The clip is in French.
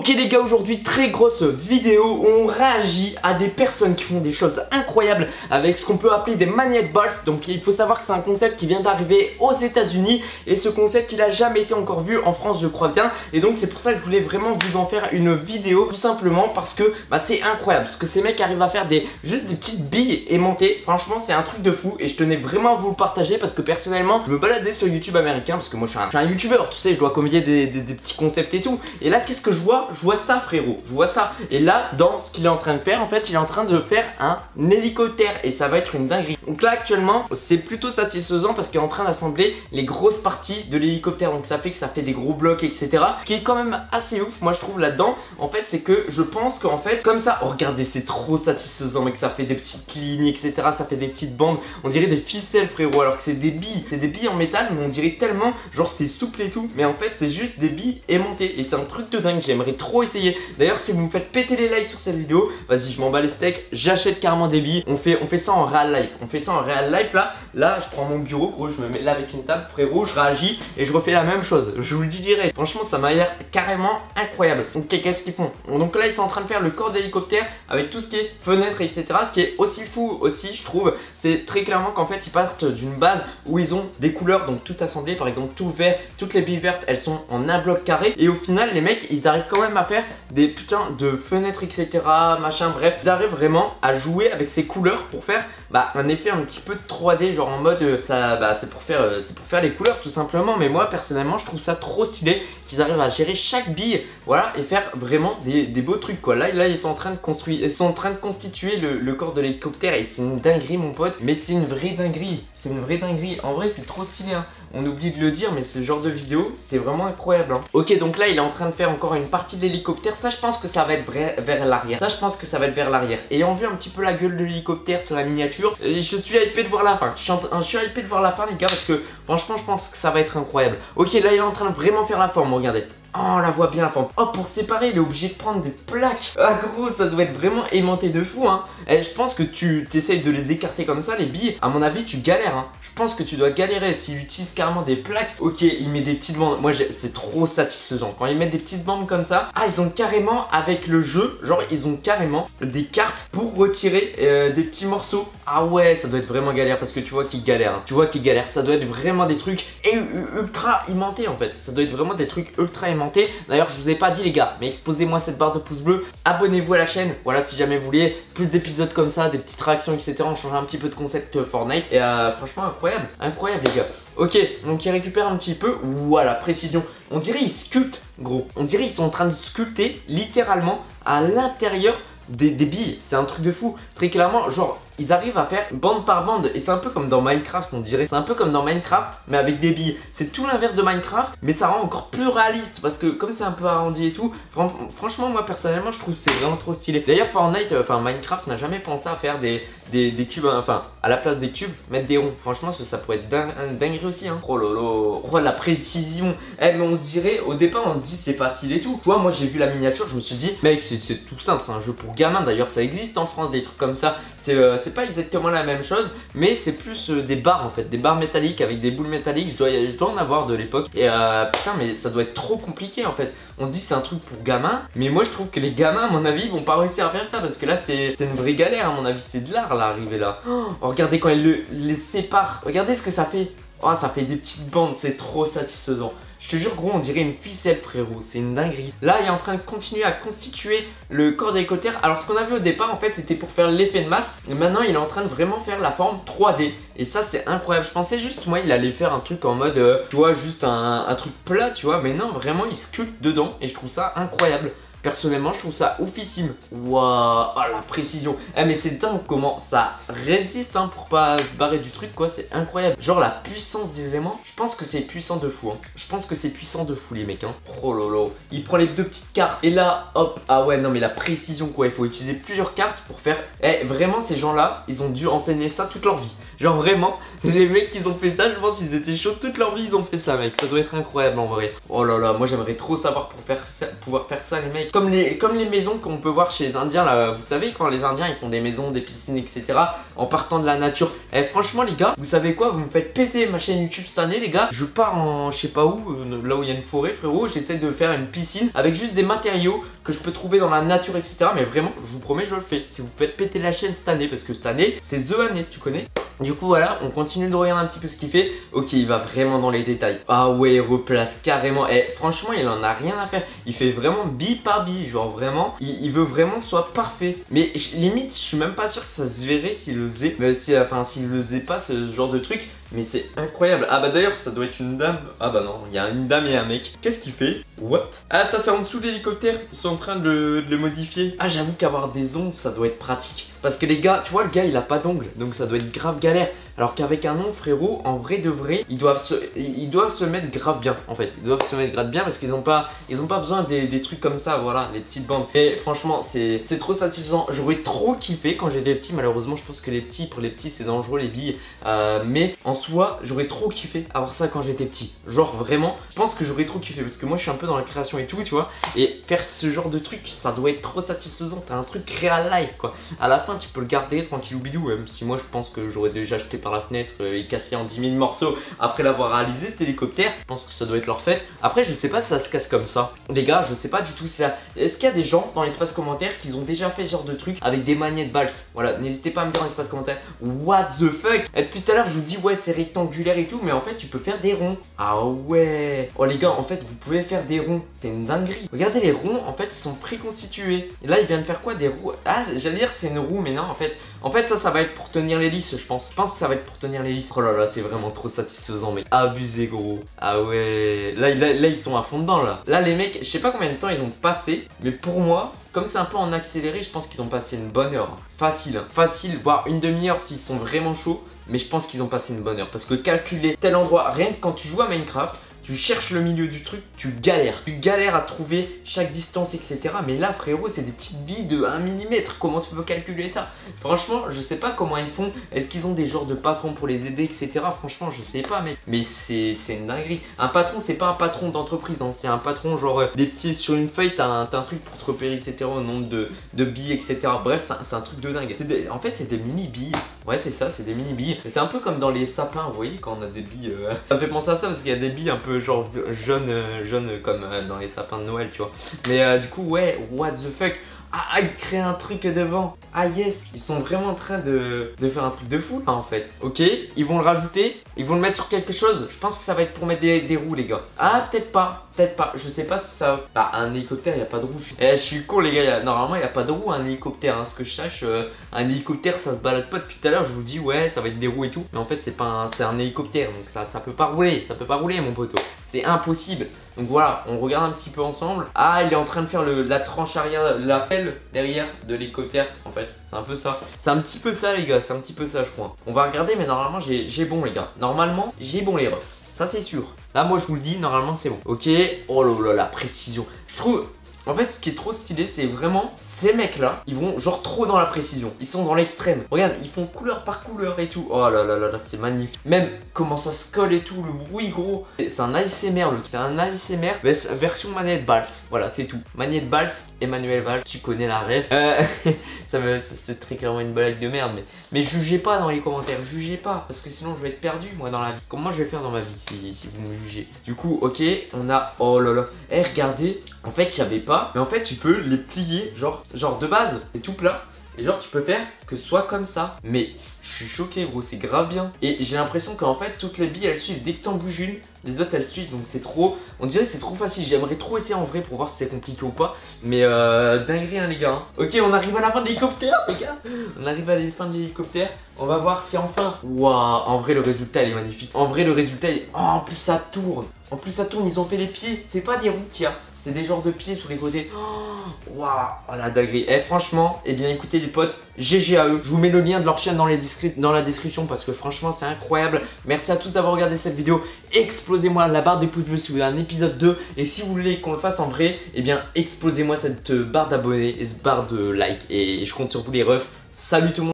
Ok les gars, aujourd'hui très grosse vidéo où on réagit à des personnes qui font des choses incroyables avec ce qu'on peut appeler des magnet balls. Donc il faut savoir que c'est un concept qui vient d'arriver aux États-Unis et ce concept il a jamais été encore vu en France, je crois bien. Et donc c'est pour ça que je voulais vraiment vous en faire une vidéo, tout simplement parce que c'est incroyable ce que ces mecs arrivent à faire, juste des petites billes aimantées. Franchement c'est un truc de fou et je tenais vraiment à vous le partager parce que personnellement je me baladais sur YouTube américain parce que moi je suis un youtubeur, tu sais, je dois combiner des petits concepts et tout. Et là qu'est-ce que je vois? Je vois ça frérot, je vois ça. Et là dans ce qu'il est en train de faire, en fait il est en train de faire un hélicoptère et ça va être une dinguerie. Donc là actuellement c'est plutôt satisfaisant parce qu'il est en train d'assembler les grosses parties de l'hélicoptère. Donc ça fait des gros blocs etc. Ce qui est quand même assez ouf moi je trouve là-dedans. En fait c'est que je pense qu'en fait comme ça, oh, regardez c'est trop satisfaisant mec, ça fait des petites lignes etc. Ça fait des petites bandes, on dirait des ficelles frérot alors que c'est des billes. C'est des billes en métal mais on dirait tellement genre c'est souple et tout. Mais en fait c'est juste des billes aimantées et c'est un truc de dingue, j'aimerais trop essayer. D'ailleurs si vous me faites péter les likes sur cette vidéo, vas-y je m'en bats les steaks, j'achète carrément des billes. On fait ça en real life, on fait ça en real life là je prends mon bureau gros, je me mets là avec une table frérot, je réagis et je refais la même chose, je vous le dis direct. Franchement ça m'a l'air carrément incroyable. Donc qu'est-ce qu'ils font? Donc là ils sont en train de faire le corps d'hélicoptère avec tout ce qui est fenêtre etc. Ce qui est aussi fou aussi je trouve, c'est très clairement qu'en fait ils partent d'une base où ils ont des couleurs donc tout assemblé, par exemple tout vert, toutes les billes vertes elles sont en un bloc carré et au final les mecs ils arrivent quand même à faire des putains de fenêtres etc machin, bref ils arrivent vraiment à jouer avec ces couleurs pour faire un effet un petit peu de 3D genre en mode c'est pour faire les couleurs tout simplement. Mais moi personnellement je trouve ça trop stylé qu'ils arrivent à gérer chaque bille, voilà, et faire vraiment des beaux trucs quoi. Là ils sont en train de construire, ils sont en train de constituer le corps de l'hélicoptère et c'est une dinguerie mon pote, mais c'est une vraie dinguerie, c'est une vraie dinguerie. En vrai c'est trop stylé hein. On oublie de le dire mais ce genre de vidéo c'est vraiment incroyable hein. Ok donc là il est en train de faire encore une partie de l'hélicoptère, ça je pense que ça va être vers l'arrière, ça je pense que ça va être vers l'arrière. Ayant vu un petit peu la gueule de l'hélicoptère sur la miniature, je suis hypé de voir la fin, je suis hypé de voir la fin les gars parce que franchement je pense que ça va être incroyable. Ok là il est en train de vraiment faire la forme, regardez. Oh on la voit bien la forme. Oh pour séparer il est obligé de prendre des plaques. Ah gros ça doit être vraiment aimanté de fou hein. Et je pense que tu essayes de les écarter comme ça les billes. À mon avis tu galères hein. Je pense que tu dois galérer s'il utilise carrément des plaques. Ok il met des petites bandes. Moi c'est trop satisfaisant quand ils mettent des petites bandes comme ça. Ah ils ont carrément avec le jeu, genre ils ont carrément des cartes pour retirer des petits morceaux. Ah ouais ça doit être vraiment galère parce que tu vois qu'ils galèrent hein. Tu vois qu'ils galèrent. Ça doit être vraiment des trucs ultra aimantés en fait. Ça doit être vraiment des trucs ultra aimantés. D'ailleurs je vous ai pas dit les gars, mais exposez-moi cette barre de pouce bleu, abonnez-vous à la chaîne, voilà si jamais vous voulez plus d'épisodes comme ça, des petites réactions etc. On change un petit peu de concept Fortnite et franchement incroyable, incroyable les gars. Ok donc il récupère un petit peu, voilà précision, on dirait ils sculptent gros, on dirait ils sont en train de sculpter littéralement à l'intérieur des billes, c'est un truc de fou. Très clairement genre ils arrivent à faire bande par bande et c'est un peu comme dans Minecraft on dirait. C'est un peu comme dans Minecraft mais avec des billes. C'est tout l'inverse de Minecraft mais ça rend encore plus réaliste parce que comme c'est un peu arrondi et tout, franchement moi personnellement je trouve que c'est vraiment trop stylé. D'ailleurs Fortnite, Minecraft n'a jamais pensé à faire des cubes, à la place des cubes mettre des ronds. Franchement ça pourrait être une dinguerie aussi hein. Oh lolo, oh la précision. Mais on se dirait, au départ on se dit c'est facile et tout. Tu vois moi j'ai vu la miniature, je me suis dit mec c'est tout simple, c'est un jeu pour gamins. D'ailleurs ça existe en France des trucs comme ça. C'est pas exactement la même chose mais c'est plus des barres en fait, des barres métalliques avec des boules métalliques. Je dois en avoir de l'époque et putain mais ça doit être trop compliqué en fait. On se dit c'est un truc pour gamins mais moi je trouve que les gamins à mon avis ils vont pas réussir à faire ça parce que là c'est une vraie galère à mon avis. C'est de l'art là arriver là. Oh, regardez quand ils les séparent, regardez ce que ça fait. Oh ça fait des petites bandes, c'est trop satisfaisant. Je te jure gros on dirait une ficelle frérot, c'est une dinguerie. Là il est en train de continuer à constituer le corps d'hélicoptère. Alors ce qu'on a vu au départ en fait c'était pour faire l'effet de masse. Et maintenant il est en train de vraiment faire la forme 3D. Et ça c'est incroyable. Je pensais juste moi il allait faire un truc en mode tu vois juste un truc plat tu vois. Mais non vraiment il sculpte dedans et je trouve ça incroyable. Personnellement je trouve ça oufissime. Waouh, oh, la précision. Mais c'est dingue comment ça résiste hein, pour pas se barrer du truc quoi, c'est incroyable. Genre la puissance des aimants, je pense que c'est puissant de fou hein. Je pense que c'est puissant de fou les mecs hein. Oh lolo, il prend les deux petites cartes et là hop, ah ouais non mais la précision quoi, il faut utiliser plusieurs cartes pour faire. Vraiment ces gens là, ils ont dû enseigner ça toute leur vie. Genre vraiment, les mecs qui ont fait ça, je pense qu'ils étaient chauds toute leur vie, ils ont fait ça mec. Ça doit être incroyable en vrai. Oh là là, moi j'aimerais trop savoir pour pouvoir faire ça les mecs. Comme les maisons qu'on peut voir chez les Indiens là, vous savez quand les Indiens ils font des maisons, des piscines etc. En partant de la nature. Franchement les gars, vous savez quoi, vous me faites péter ma chaîne YouTube cette année les gars. Je pars en je sais pas où, là où il y a une forêt, frérot. J'essaie de faire une piscine avec juste des matériaux que je peux trouver dans la nature, etc. Mais vraiment, je vous promets, je le fais. Si vous faites péter la chaîne cette année, parce que cette année, c'est The année, tu connais. Du coup voilà, on continue de regarder un petit peu ce qu'il fait. Ok, il va vraiment dans les détails. Ah ouais, il replace carrément. Et franchement, il en a rien à faire. Il fait vraiment bille par bille. Genre vraiment, il veut vraiment que ce soit parfait. Mais limite, je suis même pas sûr que ça se verrait s'il le faisait. Mais s'il le faisait pas, ce genre de truc. Mais c'est incroyable. Ah bah d'ailleurs, ça doit être une dame. Ah bah non, il y a une dame et un mec. Qu'est-ce qu'il fait? What? Ah, ça c'est en dessous de l'hélicoptère. Ils sont en train de le modifier. Ah, j'avoue qu'avoir des ongles, ça doit être pratique. Parce que les gars, tu vois, le gars il a pas d'ongles. Donc ça doit être grave galère. Alors qu'avec un ongle, frérot, en vrai de vrai, ils doivent se mettre grave bien. En fait, ils doivent se mettre grave bien parce qu'ils ont pas besoin des trucs comme ça. Voilà, les petites bandes. Et franchement, c'est trop satisfaisant. J'aurais trop kiffé quand j'étais petit. Malheureusement, je pense que pour les petits, c'est dangereux les billes. Mais en soi, j'aurais trop kiffé avoir ça quand j'étais petit. Genre vraiment, je pense que j'aurais trop kiffé parce que moi je suis un peu dans la création et tout, tu vois. Et faire ce genre de truc, ça doit être trop satisfaisant. T'as un truc real life quoi. À la fin, tu peux le garder tranquille ou bidou. Même si moi je pense que j'aurais déjà jeté par la fenêtre et cassé en 10 000 morceaux après l'avoir réalisé cet hélicoptère. Je pense que ça doit être leur fête. Après, je sais pas si ça se casse comme ça. Les gars, je sais pas du tout ça. Est-ce qu'il y a des gens dans l'espace commentaire qui ont déjà fait ce genre de truc avec des magnettes balles? Voilà, n'hésitez pas à me dire dans l'espace commentaire. What the fuck? Et depuis tout à l'heure, je vous dis ouais, c'est rectangulaire et tout, mais en fait tu peux faire des ronds. Ah ouais. Oh les gars, en fait vous pouvez faire des ronds, c'est une dinguerie. Regardez les ronds, en fait ils sont préconstitués. Et là il vient de faire quoi? Des roues. Ah, j'allais dire c'est une roue, mais non en fait ça va être pour tenir l'hélice, je pense. Je pense que ça va être pour tenir l'hélice. Oh là là, c'est vraiment trop satisfaisant mec. Abusé gros. Ah ouais. Là ils sont à fond dedans là. Là les mecs, je sais pas combien de temps ils ont passé, mais pour moi, comme c'est un peu en accéléré, je pense qu'ils ont passé une bonne heure. Facile, facile, voire une demi-heure s'ils sont vraiment chauds. Mais je pense qu'ils ont passé une bonne heure. Parce que calculer tel endroit, rien que quand tu joues à Minecraft, tu cherches le milieu du truc, tu galères. Tu galères à trouver chaque distance, etc. Mais là, frérot, c'est des petites billes de 1 mm. Comment tu peux calculer ça? Franchement, je sais pas comment ils font. Est-ce qu'ils ont des genres de patrons pour les aider, etc. Franchement, je sais pas, mec. Mais c'est une dinguerie. Un patron, c'est pas un patron d'entreprise. Hein. C'est un patron, genre, des petits sur une feuille, t'as un truc pour te repérer, etc. Au nombre de billes, etc. Bref, c'est un truc de dingue. En fait, c'est des mini billes. Ouais, c'est ça, c'est des mini billes. C'est un peu comme dans les sapins, vous voyez, quand on a des billes. Ça me fait penser à ça parce qu'il y a des billes un peu genre jaune comme dans les sapins de Noël, tu vois. Mais du coup, ouais, what the fuck. Ah, ils créent un truc devant. Ah yes, ils sont vraiment en train de faire un truc de fou là en fait. Ok, ils vont le rajouter, ils vont le mettre sur quelque chose. Je pense que ça va être pour mettre des roues les gars. Ah peut-être pas, je sais pas si ça... Bah un hélicoptère, il n'y a pas de roue. Eh je suis con les gars, normalement il n'y a pas de roue un hélicoptère, hein. Ce que je sache, un hélicoptère ça se balade pas depuis tout à l'heure. Je vous dis ouais ça va être des roues et tout. Mais en fait c'est un hélicoptère, donc ça peut pas rouler, mon poteau. C'est impossible. Donc voilà, on regarde un petit peu ensemble. Ah, il est en train de faire la tranche arrière, la pelle derrière de l'hélicoptère en fait. C'est un peu ça. C'est un petit peu ça les gars, c'est un petit peu ça je crois. On va regarder mais normalement j'ai bon les gars. Normalement j'ai bon les refs. Ça c'est sûr. Là moi je vous le dis, normalement c'est bon. Ok, oh là là, la précision. Je trouve... En fait, ce qui est trop stylé, c'est vraiment ces mecs-là, ils vont genre trop dans la précision. Ils sont dans l'extrême. Regarde, ils font couleur par couleur et tout. Oh là là là là, c'est magnifique. Même comment ça se colle et tout, le bruit gros. C'est un ASMR, c'est un ASMR version manette Balls. Voilà, c'est tout. Manette Balls, Emmanuel Valls, tu connais la ref. C'est très clairement une blague de merde, mais jugez pas dans les commentaires, jugez pas, parce que sinon je vais être perdu moi dans la vie. Comment je vais faire dans ma vie si vous me jugez? Du coup, ok, on a, oh là là, eh regardez, en fait j'avais pas, mais en fait tu peux les plier, genre de base, c'est tout plat. Et genre tu peux faire que ce soit comme ça. Mais je suis choqué gros, c'est grave bien. Et j'ai l'impression qu'en fait toutes les billes elles suivent. Dès que t'en bouges une, les autres elles suivent. Donc c'est trop, on dirait que c'est trop facile. J'aimerais trop essayer en vrai pour voir si c'est compliqué ou pas. Mais dinguerie hein les gars. Ok, on arrive à la fin de l'hélicoptère les gars. On arrive à la fin de l'hélicoptère. On va voir si enfin... Waouh, en vrai le résultat il est magnifique. En vrai le résultat il est... Oh, en plus ça tourne. En plus ça tourne, ils ont fait les pieds. C'est pas des roues qu'il y a, c'est des genres de pieds sur les côtés. Waouh, oh la dinguerie. Eh franchement, eh bien écoutez les potes, GG à eux. Je vous mets le lien de leur chaîne dans la description parce que franchement c'est incroyable. Merci à tous d'avoir regardé cette vidéo. Explosez-moi la barre des pouces bleus si vous voulez un épisode 2. Et si vous voulez qu'on le fasse en vrai, eh bien explosez-moi cette barre d'abonnés et cette barre de like. Et je compte sur vous les refs. Salut tout le monde.